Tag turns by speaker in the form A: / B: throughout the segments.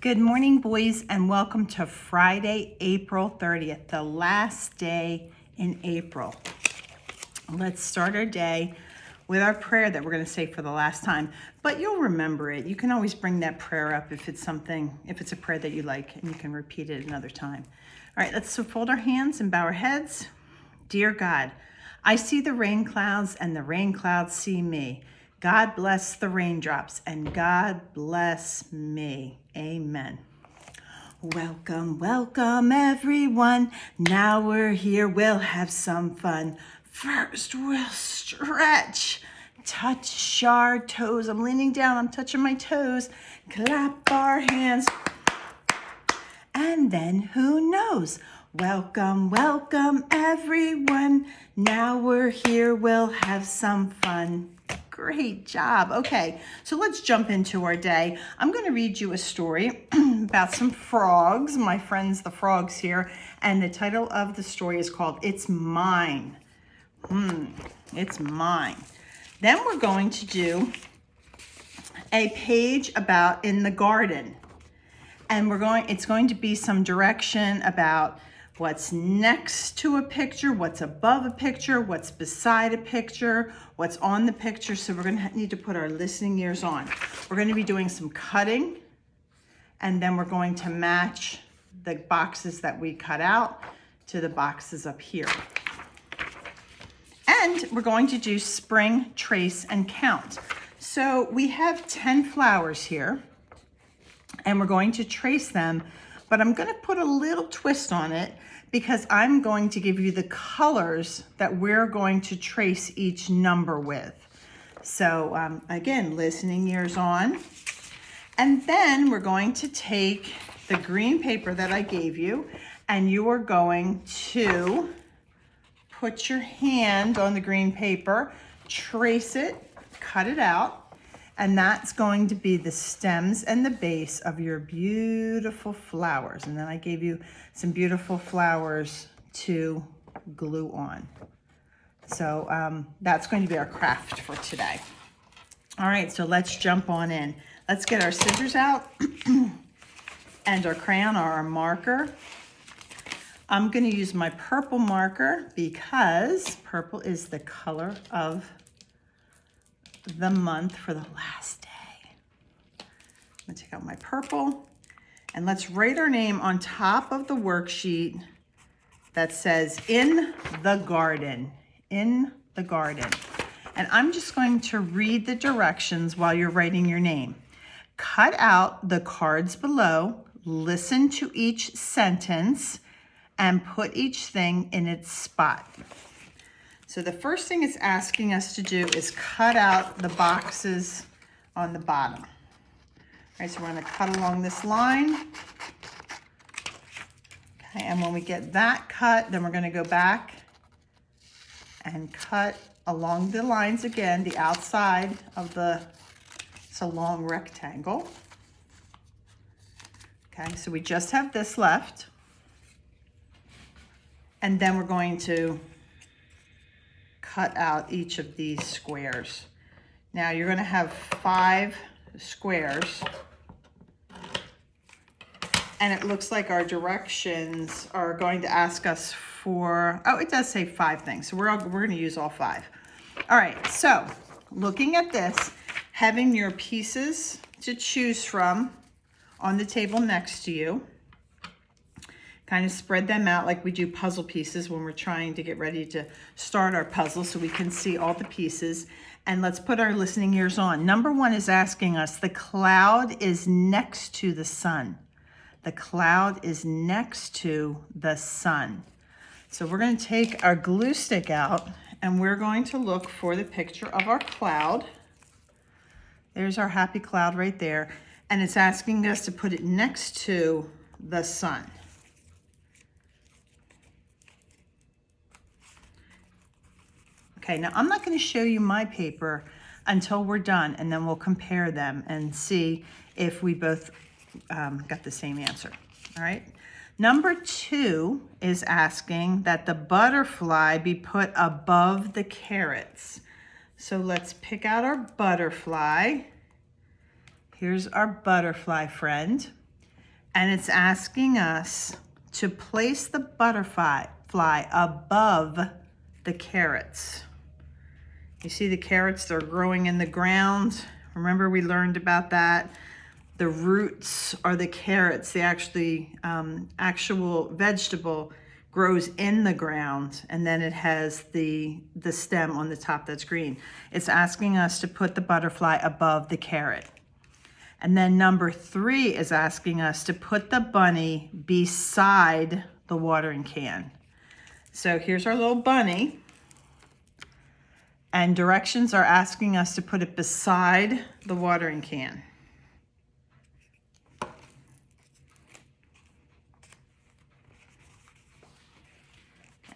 A: Good morning, boys, and welcome to Friday, April 30th, the last day in April. Let's start our day with our prayer that we're going to say for the last time, but you'll remember it. You can always bring that prayer up if it's a prayer that you like, and you can repeat it another time. All right, let's fold our hands and bow our heads. Dear God, I see the rain clouds and the rain clouds see me. God bless the raindrops and God bless me. Amen. Welcome, welcome everyone. Now we're here, we'll have some fun. First we'll stretch, touch our toes. I'm leaning down, I'm touching my toes. Clap our hands. And then who knows? Welcome, welcome everyone. Now we're here, we'll have some fun. Great job. Okay, so let's jump into our day. I'm going to read you a story about some frogs, my friends the frogs here, and the title of the story is called It's Mine. It's mine. Then we're going to do a page about in the garden. And it's going to be some direction about what's next to a picture, what's above a picture, what's beside a picture, what's on the picture. So we're going to need to put our listening ears on. We're going to be doing some cutting, and then we're going to match the boxes that we cut out to the boxes up here. And we're going to do spring, trace, and count. So we have 10 flowers here, and we're going to trace them, but I'm going to put a little twist on it because I'm going to give you the colors that we're going to trace each number with. So again, listening ears on. And then we're going to take the green paper that I gave you, and you are going to put your hand on the green paper, trace it, cut it out. And that's going to be the stems and the base of your beautiful flowers. And then I gave you some beautiful flowers to glue on. So that's going to be our craft for today. All right, so let's jump on in. Let's get our scissors out and our crayon or our marker. I'm going to use my purple marker because purple is the color of the month for the last day. I'm gonna take out my purple and let's write our name on top of the worksheet that says in the garden, in the garden. And I'm just going to read the directions while you're writing your name. Cut out the cards below, listen to each sentence, and put each thing in its spot. So the first thing it's asking us to do is cut out the boxes on the bottom. All right, so we're going to cut along this line. Okay, and when we get that cut, then we're going to go back and cut along the lines again, the outside of it's a long rectangle. Okay, so we just have this left. And then we're going to cut out each of these squares. Now you're going to have 5 squares, and it looks like our directions are going to ask us for, oh, it does say 5 things, so we're going to use all 5. All right, so looking at this, having your pieces to choose from on the table next to you, kind of spread them out like we do puzzle pieces when we're trying to get ready to start our puzzle so we can see all the pieces. And let's put our listening ears on. Number 1 is asking us, the cloud is next to the sun. The cloud is next to the sun. So we're going to take our glue stick out and we're going to look for the picture of our cloud. There's our happy cloud right there. And it's asking us to put it next to the sun. Okay, now I'm not going to show you my paper until we're done, and then we'll compare them and see if we both got the same answer. All right. Number 2 is asking that the butterfly be put above the carrots. So let's pick out our butterfly. Here's our butterfly friend. And it's asking us to place the butterfly above the carrots. You see the carrots, they're growing in the ground. Remember we learned about that. The roots are the carrots. The actual vegetable grows in the ground, and then it has the stem on the top that's green. It's asking us to put the butterfly above the carrot. And then number 3 is asking us to put the bunny beside the watering can. So here's our little bunny. And directions are asking us to put it beside the watering can.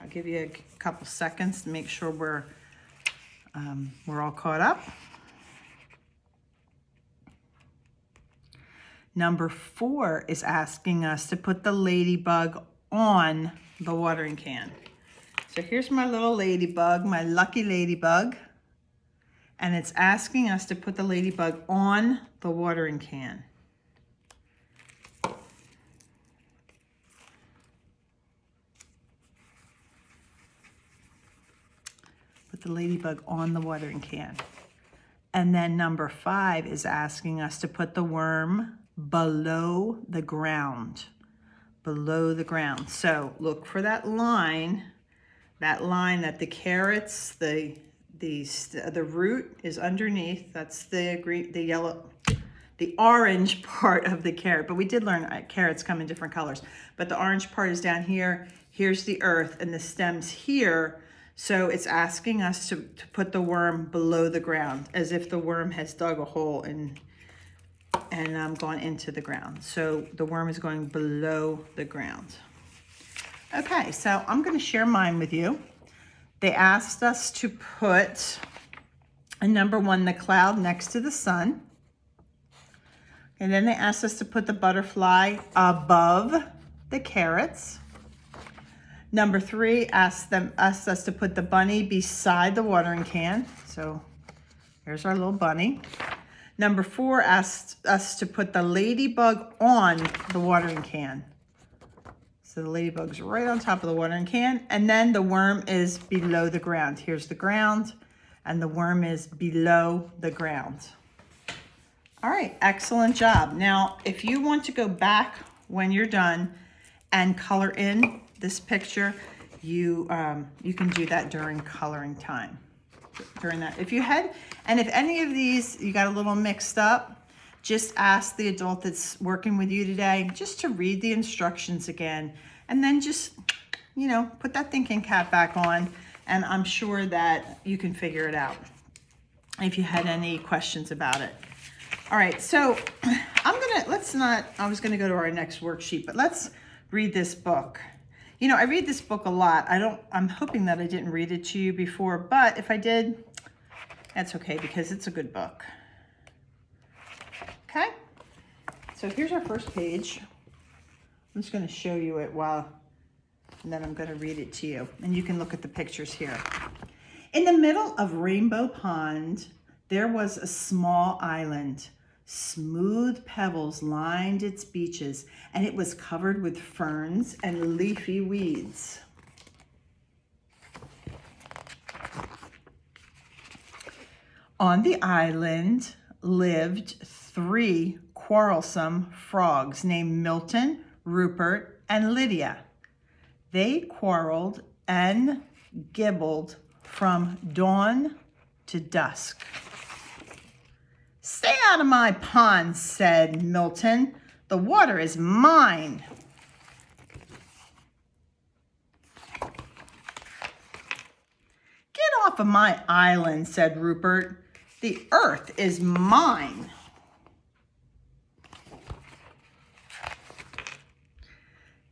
A: I'll give you a couple seconds to make sure we're all caught up. Number 4 is asking us to put the ladybug on the watering can. So here's my little ladybug, my lucky ladybug. And it's asking us to put the ladybug on the watering can. Put the ladybug on the watering can. And then number 5 is asking us to put the worm below the ground. Below the ground. So look for that line that the carrots, the root is underneath. That's the green, the yellow, the orange part of the carrot. But we did learn carrots come in different colors. But the orange part is down here. Here's the earth, and the stem's here. So it's asking us to put the worm below the ground, as if the worm has dug a hole and gone into the ground. So the worm is going below the ground. Okay, so I'm going to share mine with you. They asked us to put number 1, the cloud next to the sun. And then they asked us to put the butterfly above the carrots. Number 3 asked us to put the bunny beside the watering can. So here's our little bunny. Number 4 asked us to put the ladybug on the watering can. So the ladybug's right on top of the watering can. And then the worm is below the ground. Here's the ground, and the worm is below the ground. All right, excellent job. Now, if you want to go back when you're done and color in this picture, you can do that during coloring time. During that, if any of these you got a little mixed up, just ask the adult that's working with you today just to read the instructions again, and then just, put that thinking cap back on, and I'm sure that you can figure it out if you had any questions about it. All right, so I was gonna go to our next worksheet, but let's read this book. I read this book a lot. I'm hoping that I didn't read it to you before, but if I did, that's okay, because it's a good book. Okay, so here's our first page. I'm just going to show you it and then I'm going to read it to you, and you can look at the pictures here. In the middle of Rainbow Pond, there was a small island. Smooth pebbles lined its beaches, and it was covered with ferns and leafy weeds. On the island lived 3 quarrelsome frogs named Milton, Rupert, and Lydia. They quarreled and gibbled from dawn to dusk. "Stay out of my pond," said Milton. "The water is mine." "Get off of my island," said Rupert. "The earth is mine."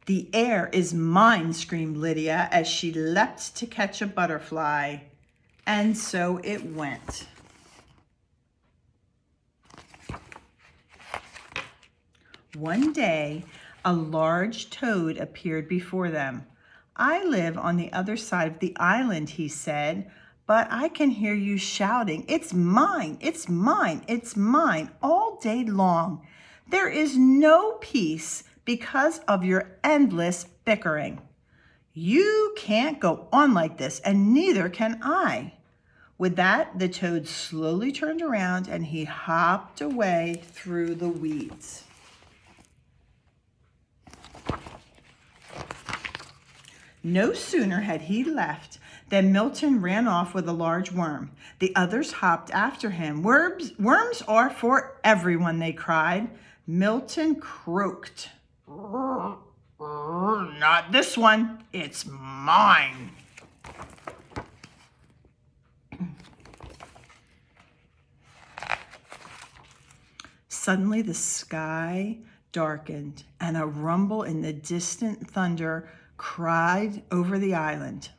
A: "The air is mine," screamed Lydia as she leapt to catch a butterfly. And so it went. One day, a large toad appeared before them. "I live on the other side of the island," he said, "but I can hear you shouting, 'It's mine, it's mine, it's mine,' all day long. There is no peace because of your endless bickering. You can't go on like this, and neither can I." With that, the toad slowly turned around and he hopped away through the weeds. No sooner had he left than Milton ran off with a large worm. The others hopped after him. Worms are for everyone," they cried. Milton croaked. "Not this one, it's mine." Suddenly the sky darkened and a rumble in the distant thunder cried over the island.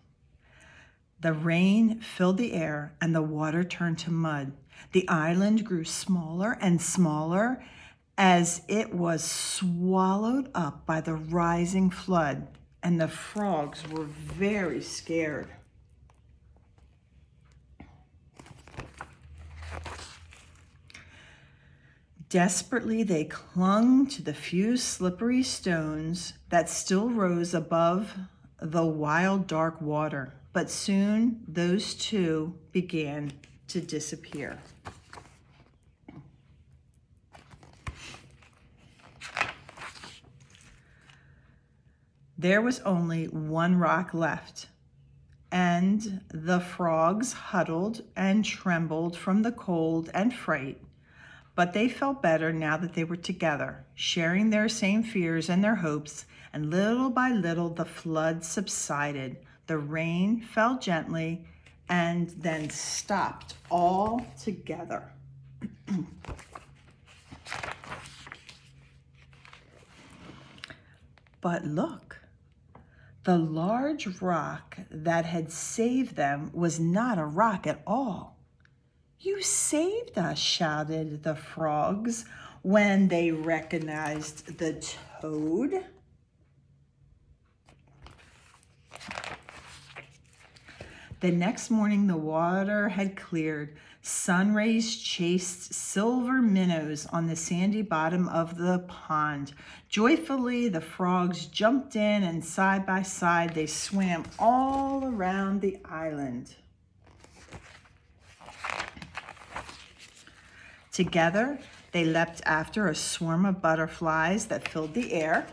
A: The rain filled the air and the water turned to mud. The island grew smaller and smaller as it was swallowed up by the rising flood, and the frogs were very scared. Desperately, they clung to the few slippery stones that still rose above the wild, dark water. But soon, those too began to disappear. There was only one rock left, and the frogs huddled and trembled from the cold and fright. But they felt better now that they were together, sharing their same fears and their hopes, and little by little the flood subsided. The rain fell gently and then stopped altogether. But look, the large rock that had saved them was not a rock at all. "You saved us," shouted the frogs when they recognized the toad. The next morning, the water had cleared. Sun rays chased silver minnows on the sandy bottom of the pond. Joyfully, the frogs jumped in, and side by side, they swam all around the island. Together, they leapt after a swarm of butterflies that filled the air.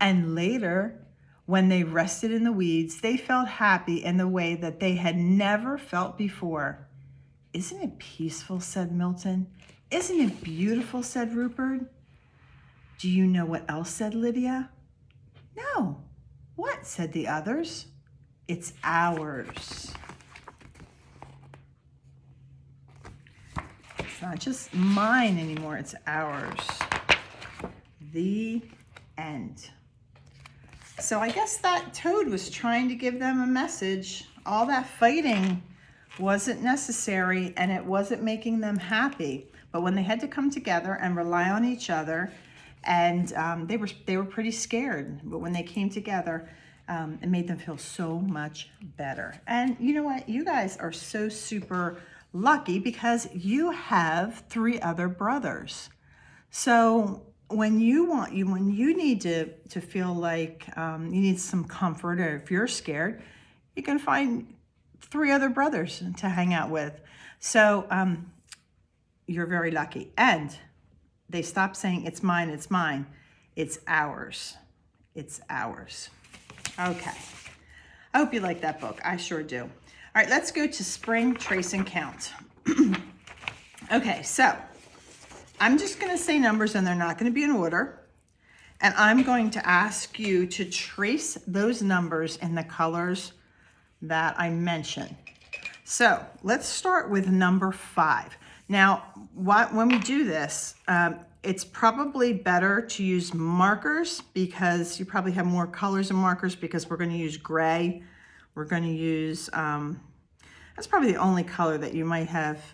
A: And later, when they rested in the weeds, they felt happy in the way that they had never felt before. "Isn't it peaceful?" said Milton. "Isn't it beautiful?" said Rupert. "Do you know what else?" said Lydia. "No." "What?" said the others. "It's ours." It's not just mine anymore, it's ours. The end. So I guess that toad was trying to give them a message. All that fighting wasn't necessary, and it wasn't making them happy. But when they had to come together and rely on each other, and they were pretty scared, but when they came together, it made them feel so much better. And you know what? You guys are so super lucky because you have 3 other brothers. So when you need to feel like you need some comfort, or if you're scared, you can find 3 other brothers to hang out with. So you're very lucky. And they stopped saying, "It's mine, it's mine." It's ours. It's ours. Okay. I hope you like that book. I sure do. All right, let's go to Spring, Trace, and Count. Okay, so I'm just going to say numbers, and they're not going to be in order. And I'm going to ask you to trace those numbers in the colors that I mentioned. So let's start with number 5. Now, when we do this, it's probably better to use markers because you probably have more colors and markers, because we're going to use gray. We're going to use, that's probably the only color that you might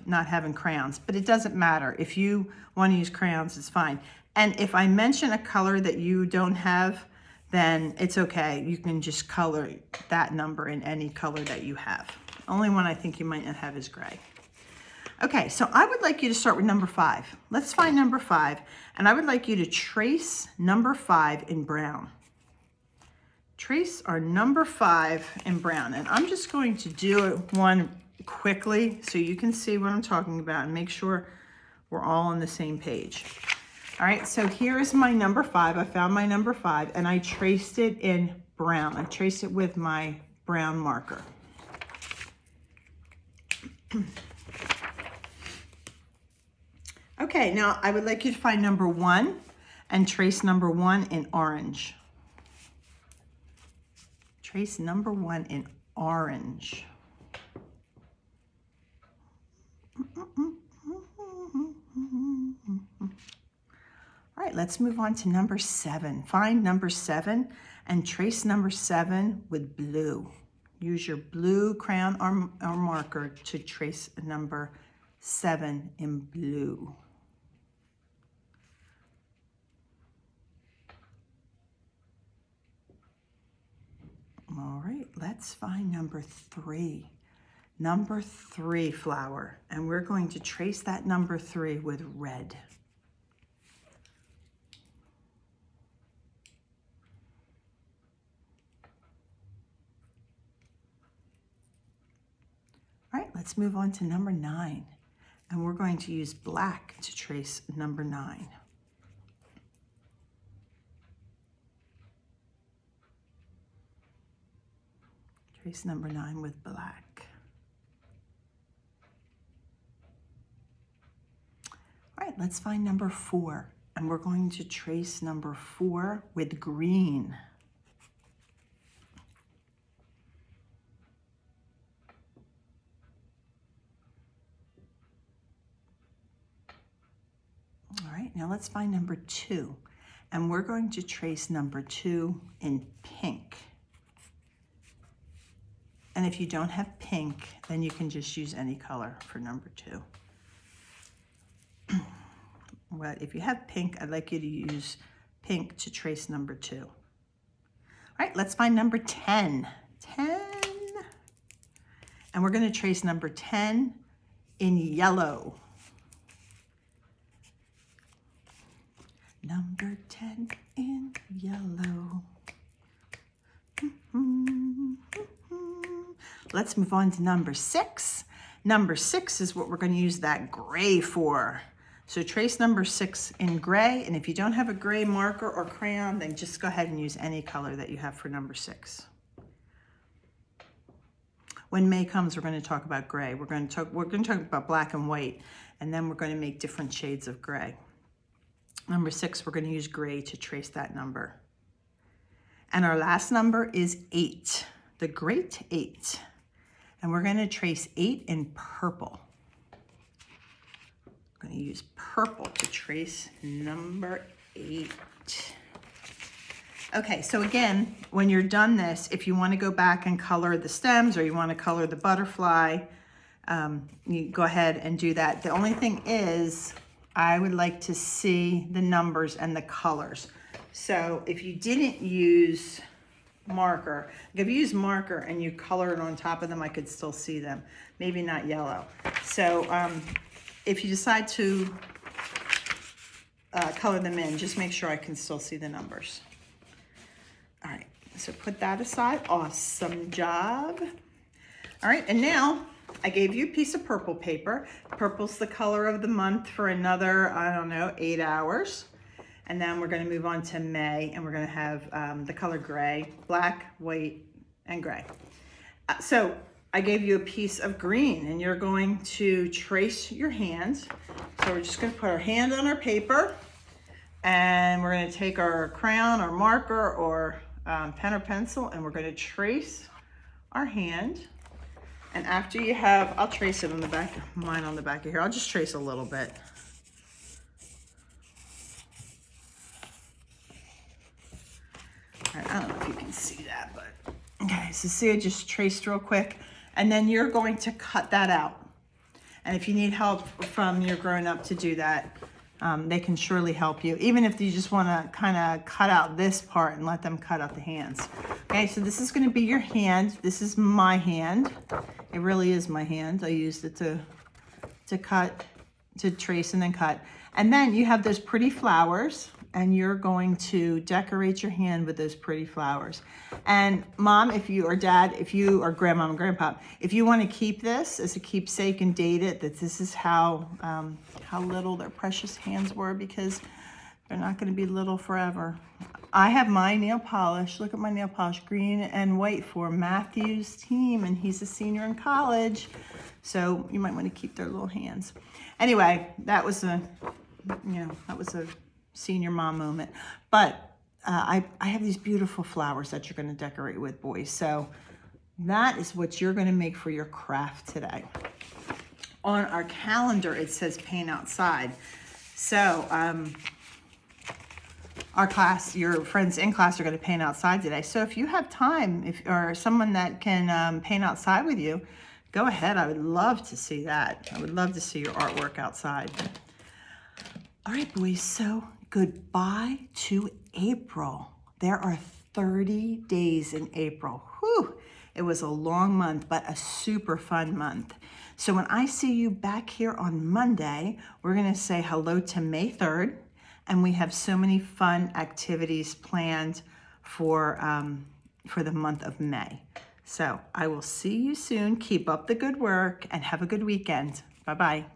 A: not have in crayons, but it doesn't matter. If you want to use crayons, it's fine. And if I mention a color that you don't have, then it's okay. You can just color that number in any color that you have. Only one I think you might not have is gray. Okay, so I would like you to start with number 5. Let's find number 5, and I would like you to trace number 5 in brown. Trace our number 5 in brown, and I'm just going to do one quickly so you can see what I'm talking about and make sure we're all on the same page. All right, so here is my number 5. I found my number 5, and I traced it in brown. I traced it with my brown marker. Okay, now I would like you to find number 1 and trace number 1 in orange. Trace number 1 in orange. All right, let's move on to number 7. Find number 7 and trace number 7 with blue. Use your blue crayon or marker to trace number 7 in blue. All right, let's find number 3. Number 3 flower, and we're going to trace that number 3 with red. All right, let's move on to number 9, and we're going to use black to trace number 9. Trace number 9 with black. All right, let's find number 4, and we're going to trace number 4 with green. All right, now let's find number 2, and we're going to trace number 2 in pink. And if you don't have pink, then you can just use any color for number 2. But if you have pink, I'd like you to use pink to trace number 2. All right, let's find number 10. 10. And we're going to trace number 10 in yellow. Number 10 in yellow. Let's move on to number 6. Number 6 is what we're going to use that gray for. So trace number 6 in gray, and if you don't have a gray marker or crayon, then just go ahead and use any color that you have for number 6. When May comes, we're going to talk about gray. We're going to talk about black and white, and then we're going to make different shades of gray. Number 6, we're going to use gray to trace that number. And our last number is 8, the great 8. And we're going to trace 8 in purple. I'm going to use purple to trace number 8. Okay, so again, when you're done this, if you want to go back and color the stems or you want to color the butterfly, you go ahead and do that. The only thing is, I would like to see the numbers and the colors. So if you didn't use marker, if you use marker and you color it on top of them, I could still see them. Maybe not yellow. So if you decide to color them in, just make sure I can still see the numbers. All right, so put that aside. Awesome job. All right, and now I gave you a piece of purple paper. Purple's the color of the month for another, I don't know, 8 hours. And then we're going to move on to May, and we're going to have the color gray, black, white, and gray. So I gave you a piece of green, and you're going to trace your hand. So we're just going to put our hand on our paper, and we're going to take our crayon or marker or pen or pencil, and we're going to trace our hand. And after you have, I'll trace it on the back, mine on the back of here. I'll just trace a little bit. All right, I don't know if you can see that, but okay, so see, I just traced real quick, and then you're going to cut that out. And if you need help from your grown-up to do that, they can surely help you, even if you just want to kind of cut out this part and let them cut out the hands. Okay, so this is going to be your hand. This is my hand. It really is my hand. I used it to to trace and then cut. And then you have those pretty flowers, and you're going to decorate your hand with those pretty flowers. And mom, if you, or dad, if you, or grandma and grandpa, if you want to keep this as a keepsake and date it, that this is how little their precious hands were, because they're not going to be little forever. I have my nail polish. Look at my nail polish, green and white for Matthew's team, and he's a senior in college. So you might want to keep their little hands. Anyway, that was a senior mom moment. But I have these beautiful flowers that you're going to decorate with, boys. So that is what you're going to make for your craft today. On our calendar, it says paint outside. So our class, your friends in class are going to paint outside today. So if you have time, or someone that can paint outside with you, go ahead. I would love to see that. I would love to see your artwork outside. All right, boys, so goodbye to April. There are 30 days in April. Whew, it was a long month, but a super fun month. So when I see you back here on Monday, we're gonna say hello to May 3rd, and we have so many fun activities planned for the month of May. So I will see you soon. Keep up the good work and have a good weekend. Bye-bye.